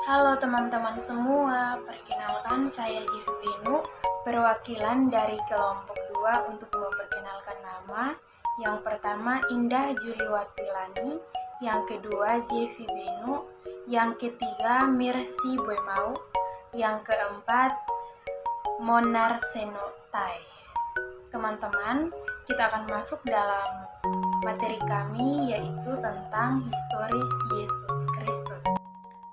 Halo teman-teman semua, perkenalkan saya Jivi Benu, perwakilan dari kelompok 2 untuk memperkenalkan nama. Yang pertama Indah Juliwati Lani, yang kedua Jivi Benu, yang ketiga Mercy Boymau, yang keempat Monar Senotai. Teman-teman, kita akan masuk dalam materi kami yaitu tentang historis Yesus Kristus.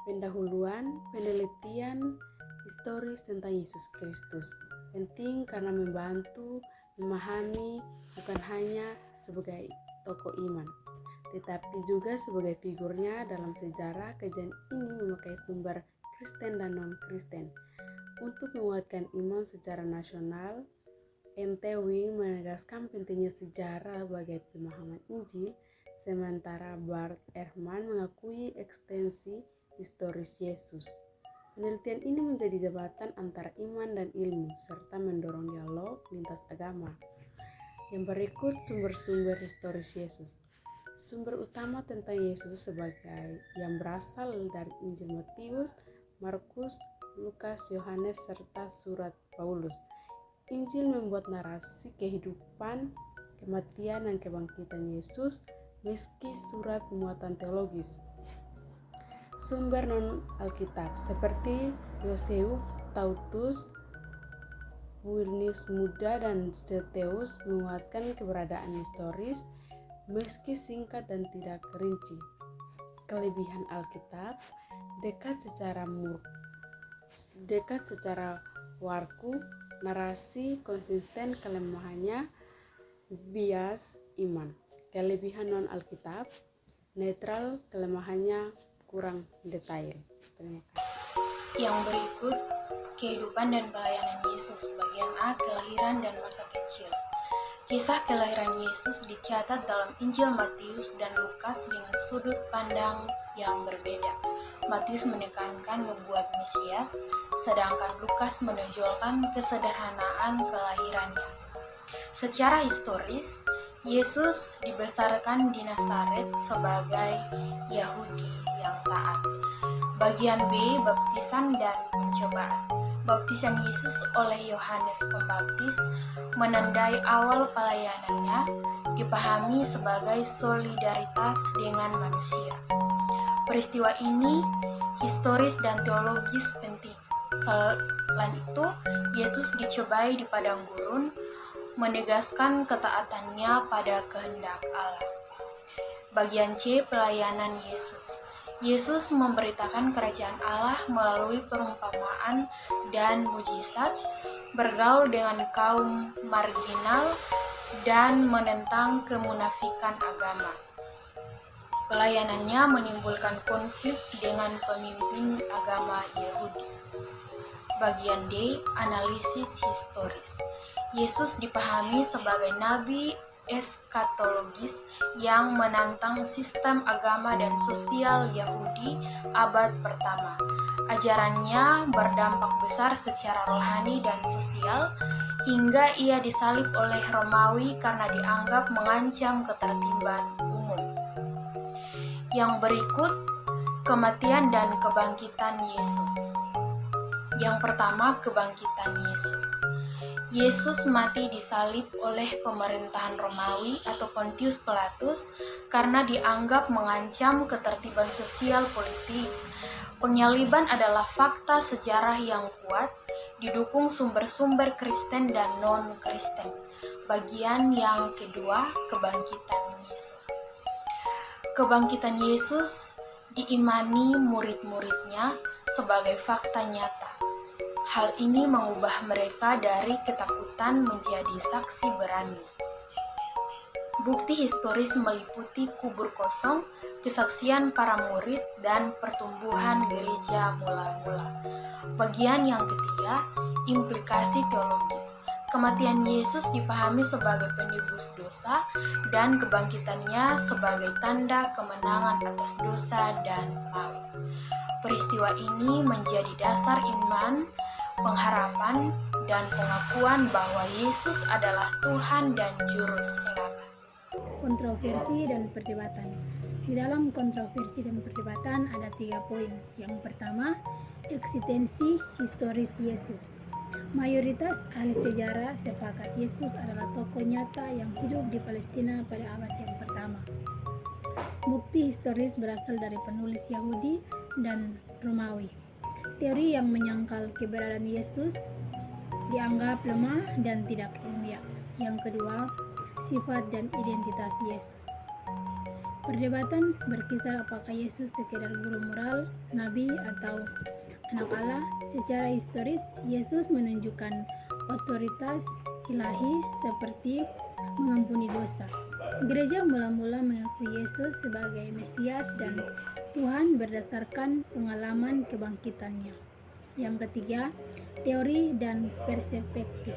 Pendahuluan, penelitian historis tentang Yesus Kristus penting karena membantu memahami bukan hanya sebagai tokoh iman, tetapi juga sebagai figurnya dalam sejarah. Kajian ini memakai sumber Kristen dan non-Kristen untuk menguatkan iman secara nasional. Ente Wing menegaskan pentingnya sejarah sebagai pemahaman Injil, sementara Bart Ehrman mengakui ekstensi historis Yesus. Penelitian ini menjadi jembatan antara iman dan ilmu, serta mendorong dialog lintas agama. Yang berikut sumber-sumber historis Yesus. Sumber utama tentang Yesus sebagai yang berasal dari Injil Matius, Markus, Lukas, Yohanes, serta surat Paulus. Injil membuat narasi kehidupan, kematian, dan kebangkitan Yesus, meski surat muatan teologis. Sumber non-Alkitab seperti Yosephus, Tautus, Wilnius Muda, dan Steteus menguatkan keberadaan historis meski singkat dan tidak rinci. Kelebihan Alkitab dekat secara warku, narasi konsisten, kelemahannya bias iman. Kelebihan non-Alkitab netral, kelemahannya kurang detail. Terima kasih. Yang berikut, kehidupan dan pelayanan Yesus bagian A, kelahiran dan masa kecil. Kisah kelahiran Yesus dicatat dalam Injil Matius dan Lukas dengan sudut pandang yang berbeda. Matius menekankan nubuat Mesias, sedangkan Lukas menonjolkan kesederhanaan kelahirannya. Secara historis, Yesus dibesarkan di Nazaret sebagai Yahudi yang taat. Bagian B, baptisan dan pencobaan. Baptisan Yesus oleh Yohanes Pembaptis menandai awal pelayanannya, dipahami sebagai solidaritas dengan manusia. Peristiwa ini historis dan teologis penting. Selain itu, Yesus dicobai di padang gurun, menegaskan ketaatannya pada kehendak Allah. Bagian C, pelayanan Yesus. Yesus memberitakan kerajaan Allah melalui perumpamaan dan mujizat, bergaul dengan kaum marginal, dan menentang kemunafikan agama. Pelayanannya menimbulkan konflik dengan pemimpin agama Yahudi. Bagian D, analisis historis. Yesus dipahami sebagai nabi eskatologis yang menantang sistem agama dan sosial Yahudi abad pertama. Ajarannya berdampak besar secara rohani dan sosial, hingga ia disalib oleh Romawi karena dianggap mengancam ketertiban umum. Yang berikut, kematian dan kebangkitan Yesus. Yang pertama, kebangkitan Yesus. Yesus mati disalib oleh pemerintahan Romawi atau Pontius Pilatus karena dianggap mengancam ketertiban sosial politik. Penyaliban adalah fakta sejarah yang kuat, didukung sumber-sumber Kristen dan non-Kristen. Bagian yang kedua, kebangkitan Yesus. Kebangkitan Yesus diimani murid-muridnya sebagai fakta nyata. Hal ini mengubah mereka dari ketakutan menjadi saksi berani. Bukti historis meliputi kubur kosong, kesaksian para murid, dan pertumbuhan gereja mula-mula. Bagian yang ketiga, implikasi teologis. Kematian Yesus dipahami sebagai penebus dosa dan kebangkitannya sebagai tanda kemenangan atas dosa dan maut. Peristiwa ini menjadi dasar iman, pengharapan, dan pengakuan bahwa Yesus adalah Tuhan dan Juru Selamat. Kontroversi dan perdebatan. Di dalam kontroversi dan perdebatan ada 3 poin. Yang pertama, eksistensi historis Yesus. Mayoritas ahli sejarah sepakat Yesus adalah tokoh nyata yang hidup di Palestina pada abad yang pertama. Bukti historis berasal dari penulis Yahudi dan Romawi. Teori yang menyangkal keberadaan Yesus dianggap lemah dan tidak ilmiah. Yang kedua, sifat dan identitas Yesus. Perdebatan berkisar apakah Yesus sekedar guru moral, nabi, atau anak Allah. Secara historis, Yesus menunjukkan otoritas ilahi seperti mengampuni dosa. Gereja mula-mula mengakui Yesus sebagai Mesias dan Tuhan berdasarkan pengalaman kebangkitannya. Yang ketiga, teori dan perspektif.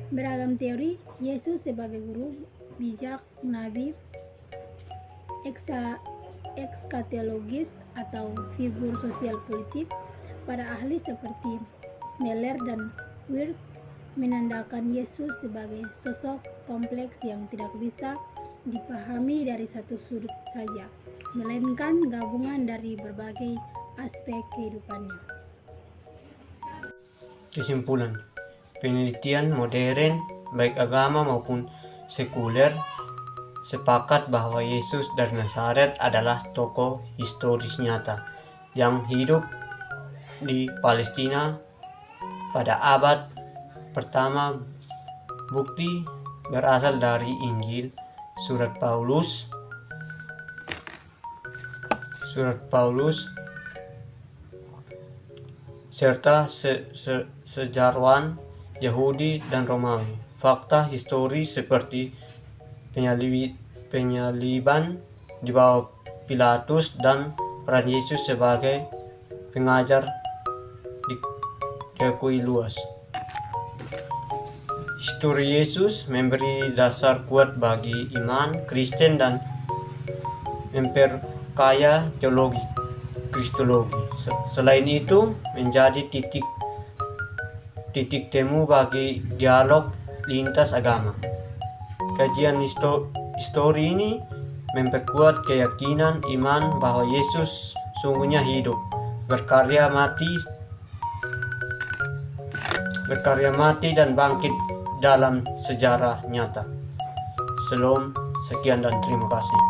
Beragam teori Yesus sebagai guru bijak, nabi, ekskatologis atau figur sosial politik. Pada ahli seperti Meller dan Wirth menandakan Yesus sebagai sosok kompleks yang tidak bisa dipahami dari satu sudut saja, melainkan gabungan dari berbagai aspek kehidupannya. Kesimpulan, penelitian modern baik agama maupun sekuler sepakat bahwa Yesus dari Nazaret adalah tokoh historis nyata yang hidup di Palestina pada abad pertama. Bukti berasal dari Injil, surat Paulus, serta sejarawan Yahudi dan Romawi. Fakta historis seperti penyaliban di bawah Pilatus dan peran Yesus sebagai pengajar diakui luas. Histori Yesus memberi dasar kuat bagi iman Kristen dan memperkaya teologi Kristologi. Selain itu, menjadi titik temu bagi dialog lintas agama. Kajian histori ini memperkuat keyakinan iman bahwa Yesus sungguhnya hidup, berkarya mati dan bangkit dalam sejarah nyata. Shalom, sekian dan terima kasih.